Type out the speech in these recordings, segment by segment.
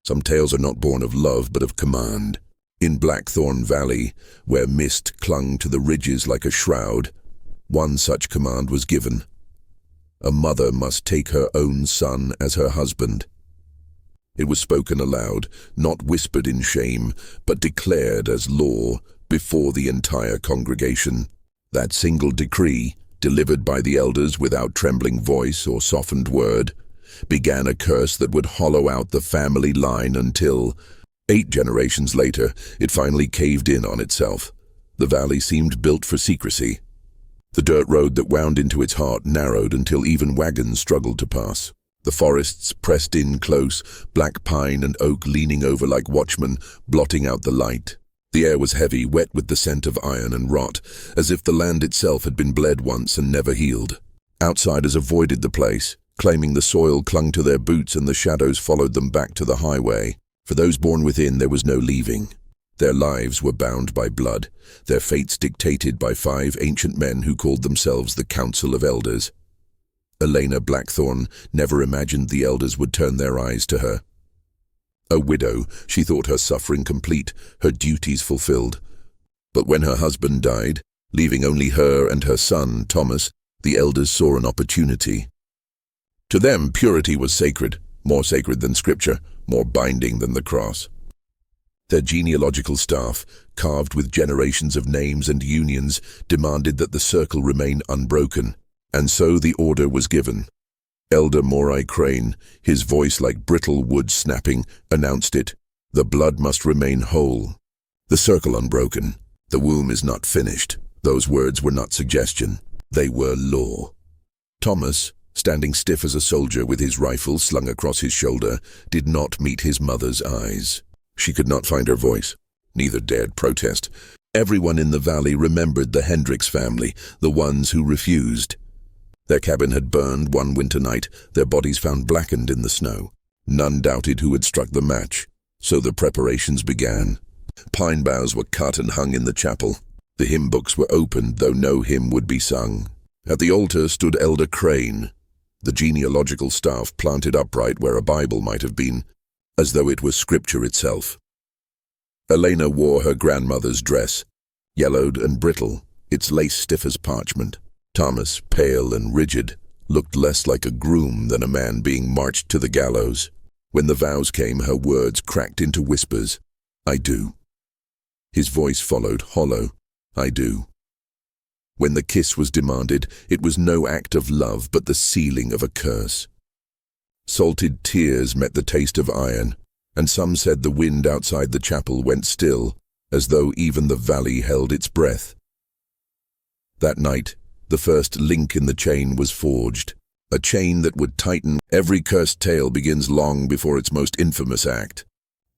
Some tales are not born of love but of command. In Blackthornne Valley, where mist clung to the ridges like a shroud, one such command was given. A mother must take her own son as her husband. It was spoken aloud, not whispered in shame, but declared as law before the entire congregation. That single decree, delivered by the elders without trembling voice or softened word, began a curse that would hollow out the family line until, 8 generations later, it finally caved in on itself. The valley seemed built for secrecy. The dirt road that wound into its heart narrowed until even wagons struggled to pass. The forests pressed in close, black pine and oak leaning over like watchmen, blotting out the light. The air was heavy, wet with the scent of iron and rot, as if the land itself had been bled once and never healed. Outsiders avoided the place, claiming the soil clung to their boots and the shadows followed them back to the highway. For those born within, there was no leaving. Their lives were bound by blood, their fates dictated by 5 ancient men who called themselves the Council of Elders. Elena Blackthornne never imagined the elders would turn their eyes to her. A widow, she thought her suffering complete, her duties fulfilled. But when her husband died, leaving only her and her son, Thomas, the elders saw an opportunity. To them, purity was sacred, more sacred than scripture, more binding than the cross. Their genealogical staff, carved with generations of names and unions, demanded that the circle remain unbroken, and so the order was given. Elder Morai Crane, his voice like brittle wood snapping, announced it. The blood must remain whole. The circle unbroken. The womb is not finished. Those words were not suggestion. They were law. Thomas, standing stiff as a soldier with his rifle slung across his shoulder, did not meet his mother's eyes. She could not find her voice. Neither dared protest. Everyone in the valley remembered the Hendricks family, the ones who refused. Their cabin had burned one winter night, their bodies found blackened in the snow. None doubted who had struck the match, so the preparations began. Pine boughs were cut and hung in the chapel. The hymn books were opened, though no hymn would be sung. At the altar stood Elder Crane, the genealogical staff planted upright where a Bible might have been, as though it was scripture itself. Elena wore her grandmother's dress, yellowed and brittle, its lace stiff as parchment. Thomas, pale and rigid, looked less like a groom than a man being marched to the gallows. When the vows came, her words cracked into whispers. I do. His voice followed, hollow. I do. When the kiss was demanded, it was no act of love but the sealing of a curse. Salted tears met the taste of iron, and some said the wind outside the chapel went still, as though even the valley held its breath. That night, the first link in the chain was forged, a chain that would tighten. Every cursed tale begins long before its most infamous act.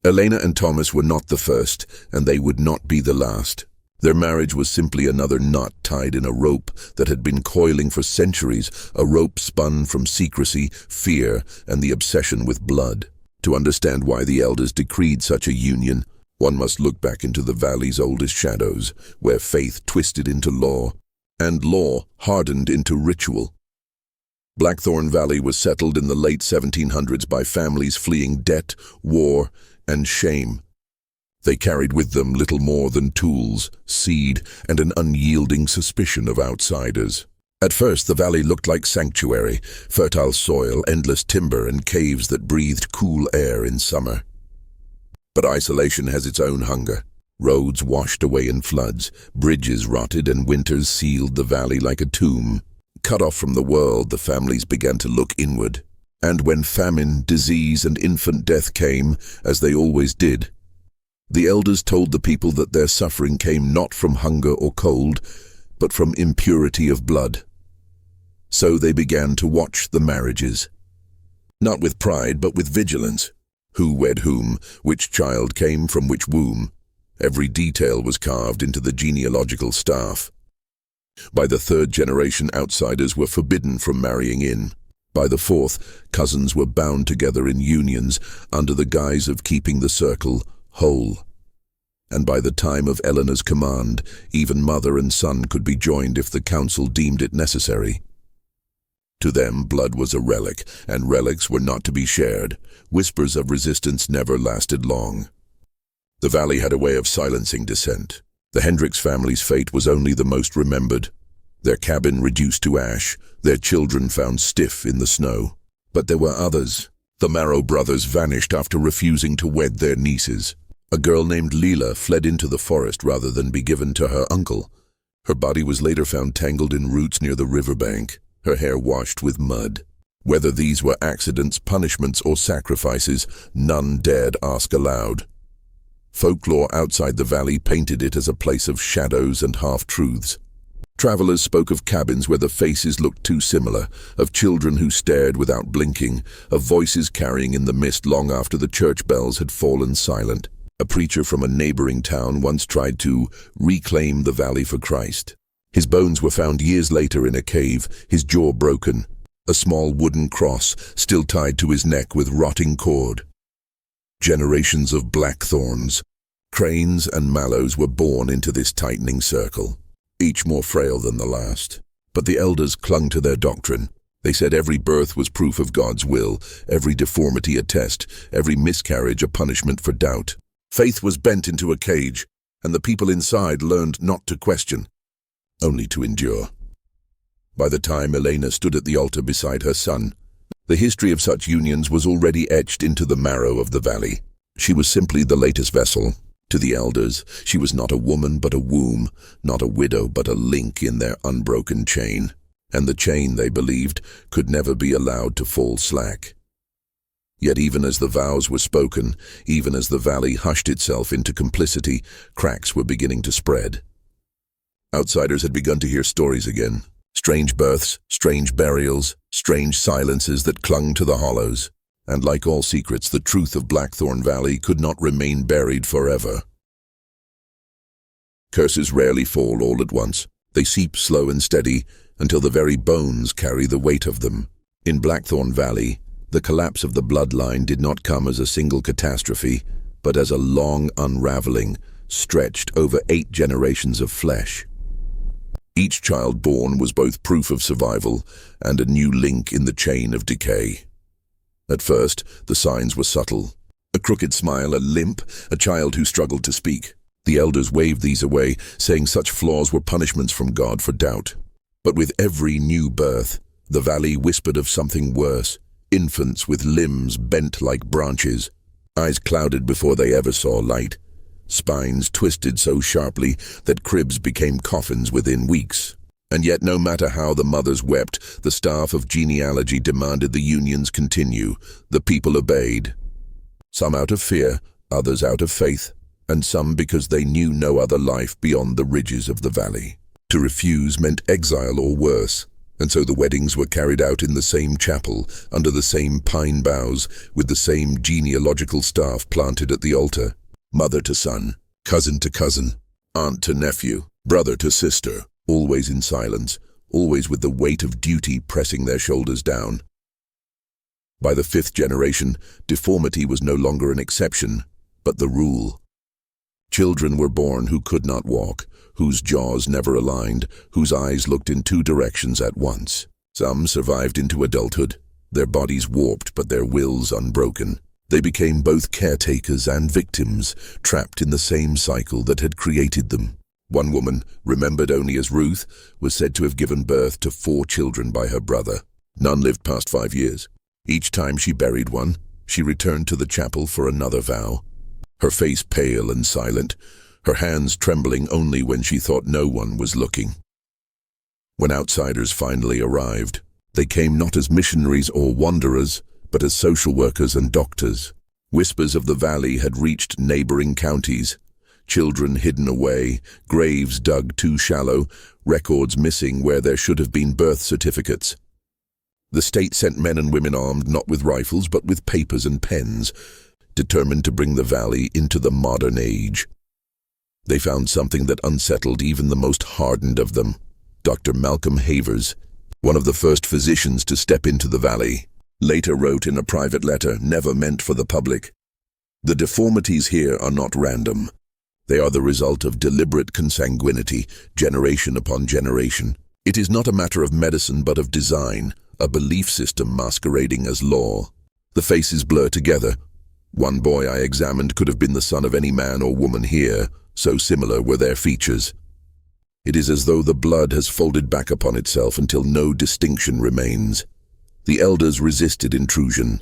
Elena and Thomas were not the first, and they would not be the last. Their marriage was simply another knot tied in a rope that had been coiling for centuries, a rope spun from secrecy, fear, and the obsession with blood. To understand why the elders decreed such a union, one must look back into the valley's oldest shadows, where faith twisted into law, and law hardened into ritual. Blackthornne Valley was settled in the late 1700s by families fleeing debt, war, and shame. They carried with them little more than tools, seed, and an unyielding suspicion of outsiders. At first, the valley looked like sanctuary, fertile soil, endless timber, and caves that breathed cool air in summer. But isolation has its own hunger. Roads washed away in floods, bridges rotted, and winters sealed the valley like a tomb. Cut off from the world, the families began to look inward. And when famine, disease, and infant death came, as they always did, the elders told the people that their suffering came not from hunger or cold, but from impurity of blood. So they began to watch the marriages. Not with pride, but with vigilance. Who wed whom, which child came from which womb. Every detail was carved into the genealogical staff. By the 3rd generation, outsiders were forbidden from marrying in. By the 4th, cousins were bound together in unions under the guise of keeping the circle whole. And by the time of Eleanor's command, even mother and son could be joined if the council deemed it necessary. To them, blood was a relic, and relics were not to be shared. Whispers of resistance never lasted long. The valley had a way of silencing dissent. The Hendricks family's fate was only the most remembered. Their cabin reduced to ash, their children found stiff in the snow. But there were others. The Marrow brothers vanished after refusing to wed their nieces. A girl named Leela fled into the forest rather than be given to her uncle. Her body was later found tangled in roots near the riverbank, her hair washed with mud. Whether these were accidents, punishments, or sacrifices, none dared ask aloud. Folklore outside the valley painted it as a place of shadows and half-truths. Travelers spoke of cabins where the faces looked too similar, of children who stared without blinking, of voices carrying in the mist long after the church bells had fallen silent. A preacher from a neighboring town once tried to reclaim the valley for Christ. His bones were found years later in a cave, his jaw broken, a small wooden cross still tied to his neck with rotting cord. Generations of Blackthornes, Cranes and Mallows were born into this tightening circle, each more frail than the last. But the elders clung to their doctrine. They said every birth was proof of God's will, every deformity a test, every miscarriage a punishment for doubt. Faith was bent into a cage, and the people inside learned not to question, only to endure. By the time Elena stood at the altar beside her son, the history of such unions was already etched into the marrow of the valley. She was simply the latest vessel. To the elders, she was not a woman but a womb, not a widow but a link in their unbroken chain. And the chain, they believed, could never be allowed to fall slack. Yet even as the vows were spoken, even as the valley hushed itself into complicity, cracks were beginning to spread. Outsiders had begun to hear stories again. Strange births, strange burials, strange silences that clung to the hollows. And like all secrets, the truth of Blackthornne Valley could not remain buried forever. Curses rarely fall all at once. They seep slow and steady until the very bones carry the weight of them. In Blackthornne Valley, the collapse of the bloodline did not come as a single catastrophe, but as a long unraveling, stretched over 8 generations of flesh. Each child born was both proof of survival and a new link in the chain of decay. At first, the signs were subtle. A crooked smile, a limp, a child who struggled to speak. The elders waved these away, saying such flaws were punishments from God for doubt. But with every new birth, the valley whispered of something worse. Infants with limbs bent like branches, eyes clouded before they ever saw light, spines twisted so sharply that cribs became coffins within weeks. And yet no matter how the mothers wept, the staff of genealogy demanded the unions continue. The people obeyed. Some out of fear, others out of faith, and some because they knew no other life beyond the ridges of the valley. To refuse meant exile or worse. And so the weddings were carried out in the same chapel, under the same pine boughs, with the same genealogical staff planted at the altar. Mother to son, cousin to cousin, aunt to nephew, brother to sister, always in silence, always with the weight of duty pressing their shoulders down. By the 5th generation, deformity was no longer an exception, but the rule. Children were born who could not walk, whose jaws never aligned, whose eyes looked in 2 directions at once. Some survived into adulthood, their bodies warped but their wills unbroken. They became both caretakers and victims, trapped in the same cycle that had created them. One woman, remembered only as Ruth, was said to have given birth to 4 children by her brother. None lived past 5 years. Each time she buried one, she returned to the chapel for another vow. Her face pale and silent, her hands trembling only when she thought no one was looking. When outsiders finally arrived, they came not as missionaries or wanderers, but as social workers and doctors. Whispers of the valley had reached neighboring counties. Children hidden away, graves dug too shallow, records missing where there should have been birth certificates. The state sent men and women armed not with rifles but with papers and pens, determined to bring the valley into the modern age. They found something that unsettled even the most hardened of them. Dr. Malcolm Havers, one of the first physicians to step into the valley, later wrote in a private letter never meant for the public, "The deformities here are not random. They are the result of deliberate consanguinity, generation upon generation. It is not a matter of medicine but of design, a belief system masquerading as law. The faces blur together. One boy I examined could have been the son of any man or woman here, so similar were their features. It is as though the blood has folded back upon itself until no distinction remains. The elders resisted intrusion.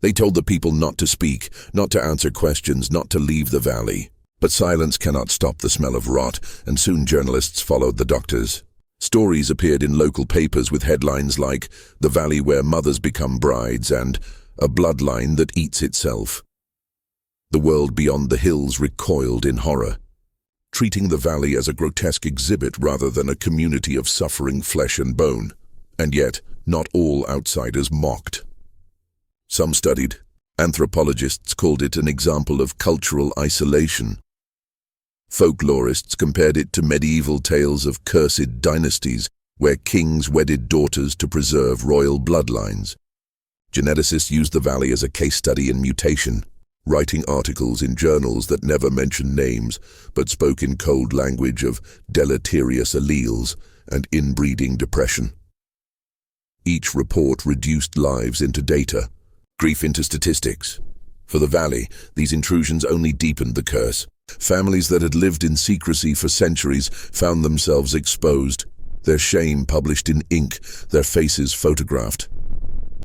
They told the people not to speak, not to answer questions, not to leave the valley. But silence cannot stop the smell of rot, and soon journalists followed the doctors. Stories appeared in local papers with headlines like "The Valley Where Mothers Become Brides" and "A Bloodline That Eats Itself." The world beyond the hills recoiled in horror, treating the valley as a grotesque exhibit rather than a community of suffering flesh and bone. And yet, not all outsiders mocked. Some studied. Anthropologists called it an example of cultural isolation. Folklorists compared it to medieval tales of cursed dynasties where kings wedded daughters to preserve royal bloodlines. Geneticists used the valley as a case study in mutation, writing articles in journals that never mentioned names but spoke in cold language of deleterious alleles and inbreeding depression. Each report reduced lives into data, grief into statistics. For the valley, these intrusions only deepened the curse. Families that had lived in secrecy for centuries found themselves exposed, their shame published in ink, their faces photographed.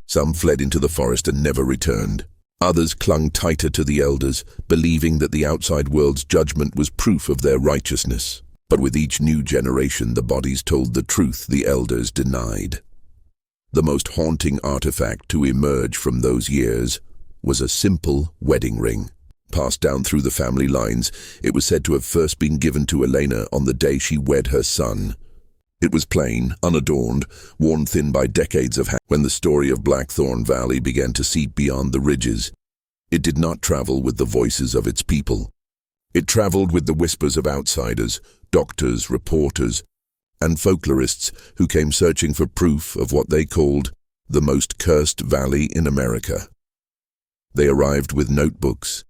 Some fled into the forest and never returned. Others clung tighter to the elders, believing that the outside world's judgment was proof of their righteousness. But with each new generation, the bodies told the truth the elders denied. The most haunting artifact to emerge from those years was a simple wedding ring. Passed down through the family lines, it was said to have first been given to Elena on the day she wed her son. It was plain, unadorned, worn thin by decades of when the story of Blackthornne Valley began to seep beyond the ridges. It did not travel with the voices of its people. It traveled with the whispers of outsiders, doctors, reporters, and folklorists who came searching for proof of what they called the most cursed valley in America. They arrived with notebooks,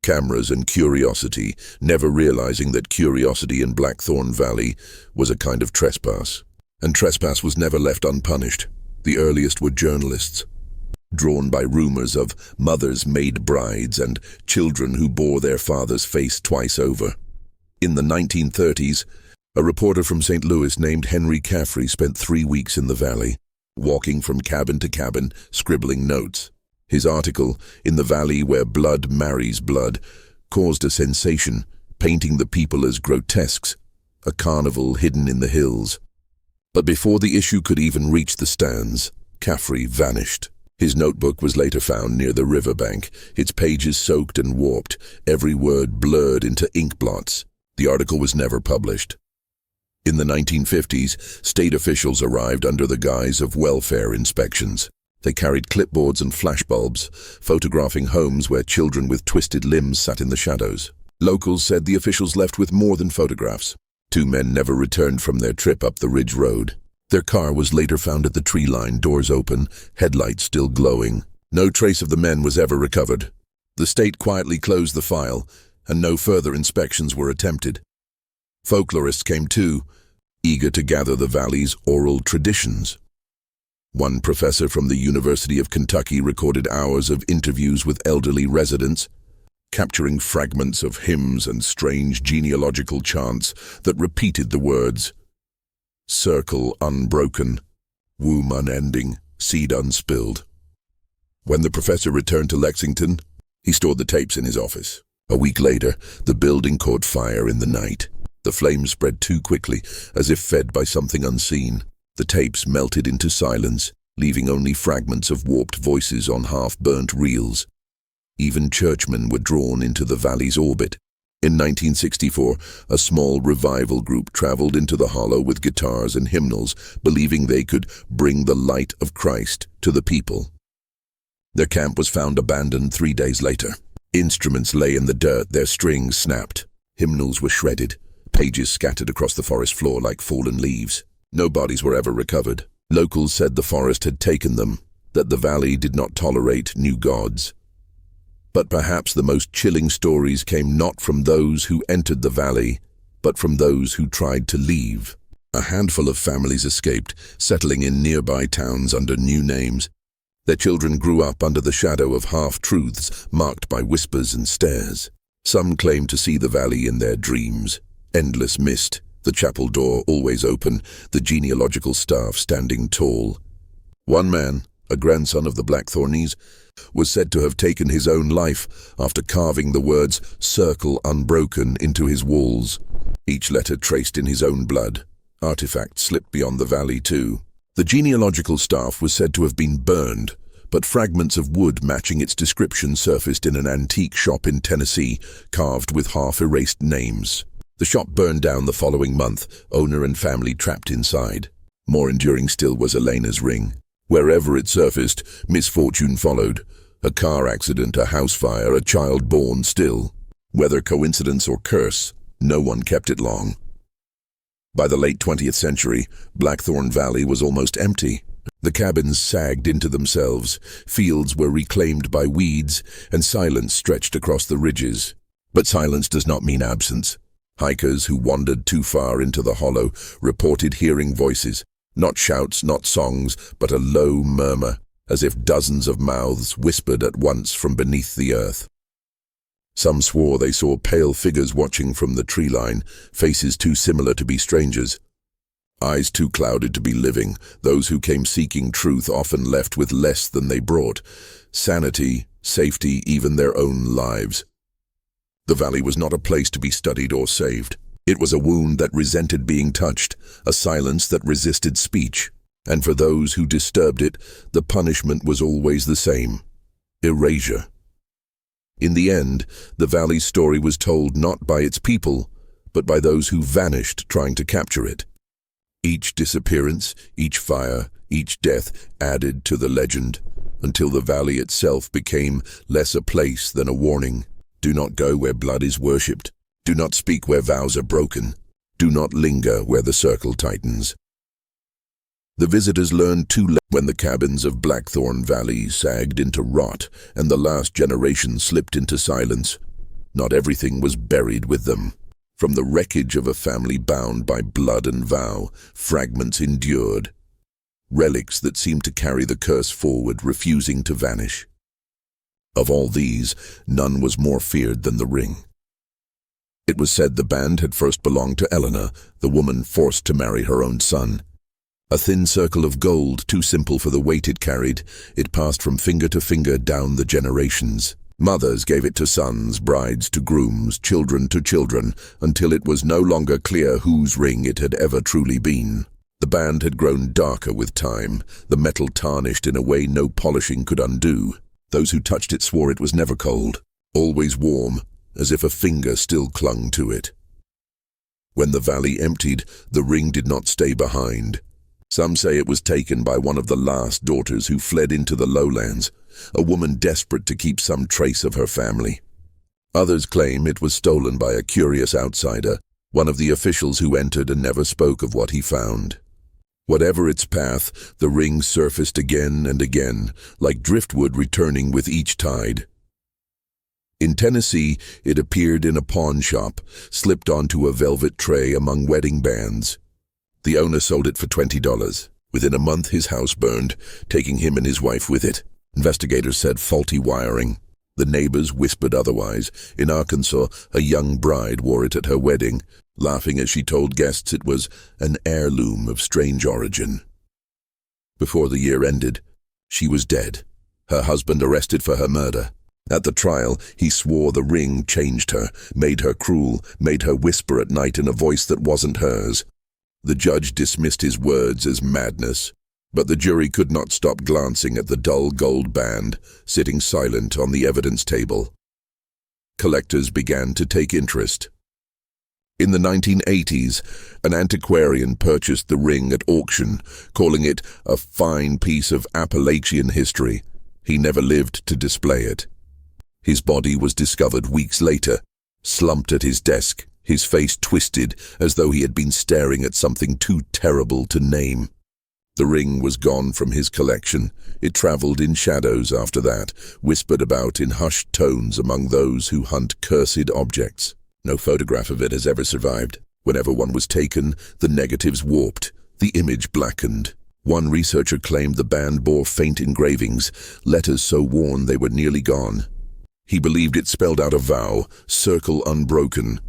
cameras, and curiosity, never realizing that curiosity in Blackthornne Valley was a kind of trespass. And trespass was never left unpunished. The earliest were journalists, drawn by rumors of mothers made brides and children who bore their father's face twice over. In the 1930s, a reporter from St. Louis named Henry Caffrey spent 3 weeks in the valley, walking from cabin to cabin, scribbling notes. His article, "In the Valley Where Blood Marries Blood," caused a sensation, painting the people as grotesques, a carnival hidden in the hills. But before the issue could even reach the stands, Caffrey vanished. His notebook was later found near the riverbank, its pages soaked and warped, every word blurred into ink blots. The article was never published. In the 1950s, state officials arrived under the guise of welfare inspections. They carried clipboards and flashbulbs, photographing homes where children with twisted limbs sat in the shadows. Locals said the officials left with more than photographs. 2 men never returned from their trip up the ridge road. Their car was later found at the tree line, doors open, headlights still glowing. No trace of the men was ever recovered. The state quietly closed the file, and no further inspections were attempted. Folklorists came too, eager to gather the valley's oral traditions. One professor from the University of Kentucky recorded hours of interviews with elderly residents, capturing fragments of hymns and strange genealogical chants that repeated the words, "Circle unbroken, womb unending, seed unspilled." When the professor returned to Lexington, he stored the tapes in his office. A week later, the building caught fire in the night. The flames spread too quickly, as if fed by something unseen. The tapes melted into silence, leaving only fragments of warped voices on half-burnt reels. Even churchmen were drawn into the valley's orbit. In 1964, a small revival group traveled into the hollow with guitars and hymnals, believing they could bring the light of Christ to the people. Their camp was found abandoned 3 days later. Instruments lay in the dirt, their strings snapped. Hymnals were shredded, pages scattered across the forest floor like fallen leaves. No bodies were ever recovered. Locals said the forest had taken them, that the valley did not tolerate new gods. But perhaps the most chilling stories came not from those who entered the valley, but from those who tried to leave. A handful of families escaped, settling in nearby towns under new names. Their children grew up under the shadow of half-truths marked by whispers and stares. Some claimed to see the valley in their dreams. Endless mist, the chapel door always open, the genealogical staff standing tall. One man, a grandson of the Blackthornes, was said to have taken his own life after carving the words "Circle Unbroken" into his walls. Each letter traced in his own blood. Artifacts slipped beyond the valley too. The genealogical staff was said to have been burned, but fragments of wood matching its description surfaced in an antique shop in Tennessee, carved with half-erased names. The shop burned down the following month, owner and family trapped inside. More enduring still was Elena's ring. Wherever it surfaced, misfortune followed. A car accident, a house fire, a child born still. Whether coincidence or curse, no one kept it long. By the late 20th century, Blackthornne Valley was almost empty. The cabins sagged into themselves, fields were reclaimed by weeds, and silence stretched across the ridges. But silence does not mean absence. Hikers who wandered too far into the hollow reported hearing voices, not shouts, not songs, but a low murmur, as if dozens of mouths whispered at once from beneath the earth. Some swore they saw pale figures watching from the tree line, faces too similar to be strangers. Eyes too clouded to be living, those who came seeking truth often left with less than they brought. Sanity, safety, even their own lives. The valley was not a place to be studied or saved. It was a wound that resented being touched, a silence that resisted speech. And for those who disturbed it, the punishment was always the same: erasure. In the end, the valley's story was told not by its people, but by those who vanished trying to capture it. Each disappearance, each fire, each death added to the legend, until the valley itself became less a place than a warning. Do not go where blood is worshipped. Do not speak where vows are broken. Do not linger where the circle tightens. The visitors learned too late when the cabins of Blackthornne Valley sagged into rot and the last generation slipped into silence. Not everything was buried with them. From the wreckage of a family bound by blood and vow, fragments endured. Relics that seemed to carry the curse forward, refusing to vanish. Of all these, none was more feared than the ring. It was said the band had first belonged to Elena, the woman forced to marry her own son. A thin circle of gold, too simple for the weight it carried, it passed from finger to finger down the generations. Mothers gave it to sons, brides to grooms, children to children, until it was no longer clear whose ring it had ever truly been. The band had grown darker with time, the metal tarnished in a way no polishing could undo. Those who touched it swore it was never cold, always warm, as if a finger still clung to it. When the valley emptied, the ring did not stay behind. Some say it was taken by one of the last daughters who fled into the lowlands, a woman desperate to keep some trace of her family. Others claim it was stolen by a curious outsider, one of the officials who entered and never spoke of what he found. Whatever its path, the ring surfaced again and again, like driftwood returning with each tide. In Tennessee, it appeared in a pawn shop, slipped onto a velvet tray among wedding bands. The owner sold it for $20. Within a month, his house burned, taking him and his wife with it. Investigators said faulty wiring. The neighbors whispered otherwise. In Arkansas, a young bride wore it at her wedding, laughing as she told guests it was an heirloom of strange origin. Before the year ended, she was dead, her husband arrested for her murder. At the trial, he swore the ring changed her, made her cruel, made her whisper at night in a voice that wasn't hers. The judge dismissed his words as madness, but the jury could not stop glancing at the dull gold band, sitting silent on the evidence table. Collectors began to take interest. In the 1980s, an antiquarian purchased the ring at auction, calling it a fine piece of Appalachian history. He never lived to display it. His body was discovered weeks later, slumped at his desk, his face twisted as though he had been staring at something too terrible to name. The ring was gone from his collection. It traveled in shadows after that, whispered about in hushed tones among those who hunt cursed objects. No photograph of it has ever survived. Whenever one was taken, the negatives warped, the image blackened. One researcher claimed the band bore faint engravings, letters so worn they were nearly gone. He believed it spelled out a vow, circle unbroken.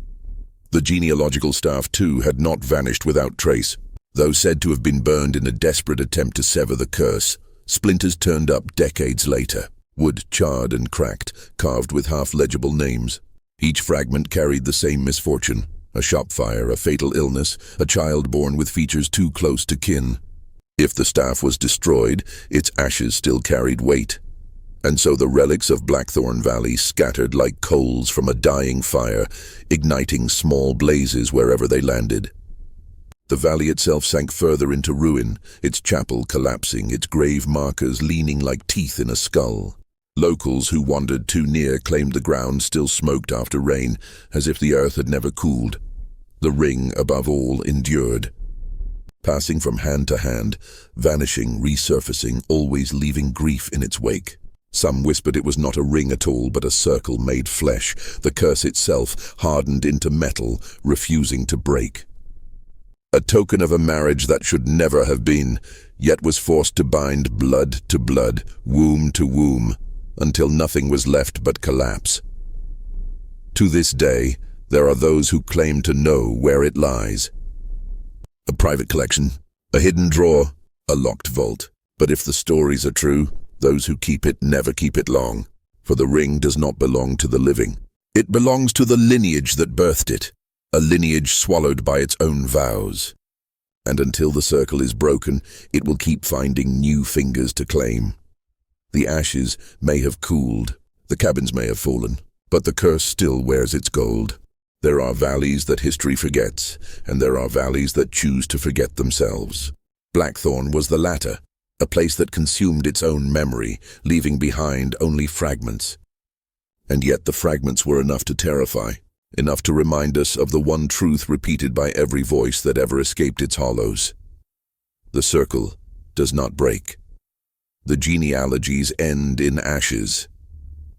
The genealogical staff, too, had not vanished without trace. Though said to have been burned in a desperate attempt to sever the curse, splinters turned up decades later, wood charred and cracked, carved with half-legible names. Each fragment carried the same misfortune: a shop fire, a fatal illness, a child born with features too close to kin. If the staff was destroyed, its ashes still carried weight. And so the relics of Blackthornne Valley scattered like coals from a dying fire, igniting small blazes wherever they landed. The valley itself sank further into ruin, its chapel collapsing, its grave markers leaning like teeth in a skull. Locals who wandered too near claimed the ground still smoked after rain, as if the earth had never cooled. The ring, above all, endured, passing from hand to hand, vanishing, resurfacing, always leaving grief in its wake. Some whispered it was not a ring at all, but a circle made flesh, the curse itself hardened into metal, refusing to break. A token of a marriage that should never have been, yet was forced to bind blood to blood, womb to womb, until nothing was left but collapse. To this day, there are those who claim to know where it lies. A private collection, a hidden drawer, a locked vault. But if the stories are true, those who keep it never keep it long, for the ring does not belong to the living. It belongs to the lineage that birthed it, a lineage swallowed by its own vows. And until the circle is broken, it will keep finding new fingers to claim. The ashes may have cooled, the cabins may have fallen, but the curse still wears its gold. There are valleys that history forgets, and there are valleys that choose to forget themselves. Blackthornne was the latter, a place that consumed its own memory, leaving behind only fragments. And yet the fragments were enough to terrify, enough to remind us of the one truth repeated by every voice that ever escaped its hollows. The circle does not break. The genealogies end in ashes.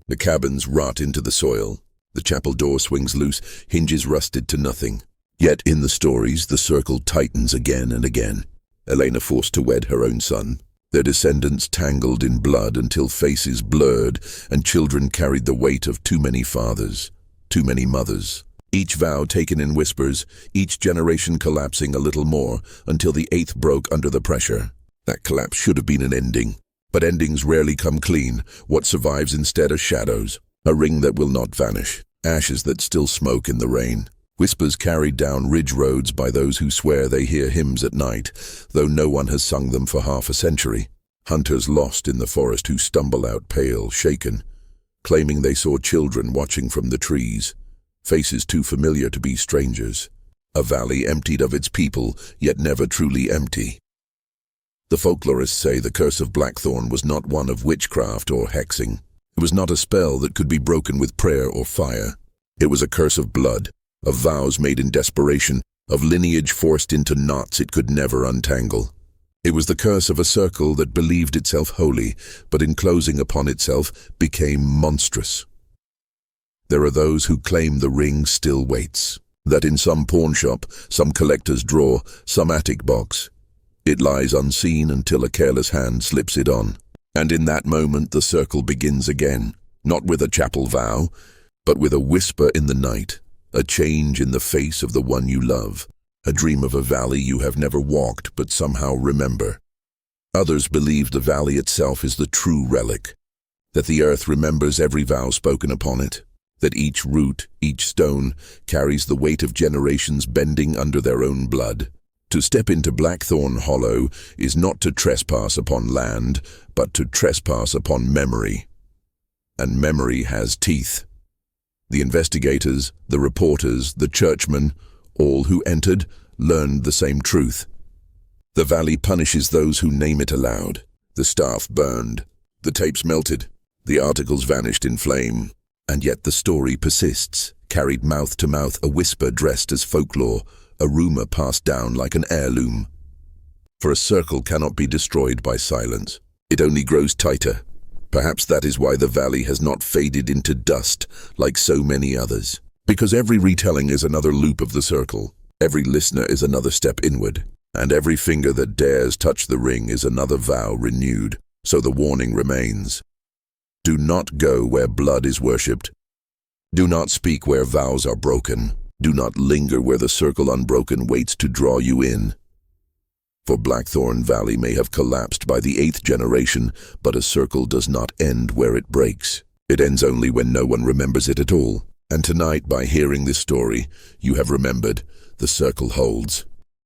The cabins rot into the soil. The chapel door swings loose, hinges rusted to nothing. Yet in the stories, the circle tightens again and again. Elena forced to wed her own son. Their descendants tangled in blood until faces blurred and children carried the weight of too many fathers, too many mothers. Each vow taken in whispers, each generation collapsing a little more until the eighth broke under the pressure. That collapse should have been an ending. But endings rarely come clean. What survives instead are shadows. A ring that will not vanish. Ashes that still smoke in the rain. Whispers carried down ridge roads by those who swear they hear hymns at night, though no one has sung them for half a century. Hunters lost in the forest who stumble out pale, shaken, claiming they saw children watching from the trees. Faces too familiar to be strangers. A valley emptied of its people, yet never truly empty. The folklorists say the curse of Blackthornne was not one of witchcraft or hexing. It was not a spell that could be broken with prayer or fire. It was a curse of blood, of vows made in desperation, of lineage forced into knots it could never untangle. It was the curse of a circle that believed itself holy, but in closing upon itself became monstrous. There are those who claim the ring still waits, that in some pawn shop, some collector's drawer, some attic box, it lies unseen until a careless hand slips it on. And in that moment the circle begins again, not with a chapel vow, but with a whisper in the night, a change in the face of the one you love, a dream of a valley you have never walked but somehow remember. Others believe the valley itself is the true relic, that the earth remembers every vow spoken upon it, that each root, each stone, carries the weight of generations bending under their own blood. To step into Blackthornne Hollow is not to trespass upon land, but to trespass upon memory. And memory has teeth. The investigators, the reporters, the churchmen, all who entered, learned the same truth. The valley punishes those who name it aloud. The staff burned, the tapes melted, the articles vanished in flame. And yet the story persists, carried mouth to mouth, a whisper dressed as folklore, a rumor passed down like an heirloom. For a circle cannot be destroyed by silence. It only grows tighter. Perhaps that is why the valley has not faded into dust like so many others. Because every retelling is another loop of the circle. Every listener is another step inward, and every finger that dares touch the ring is another vow renewed, so the warning remains. Do not go where blood is worshipped. Do not speak where vows are broken. Do not linger where the circle unbroken waits to draw you in. For Blackthornne Valley may have collapsed by the 8th generation, but a circle does not end where it breaks. It ends only when no one remembers it at all. And tonight, by hearing this story, you have remembered the circle holds.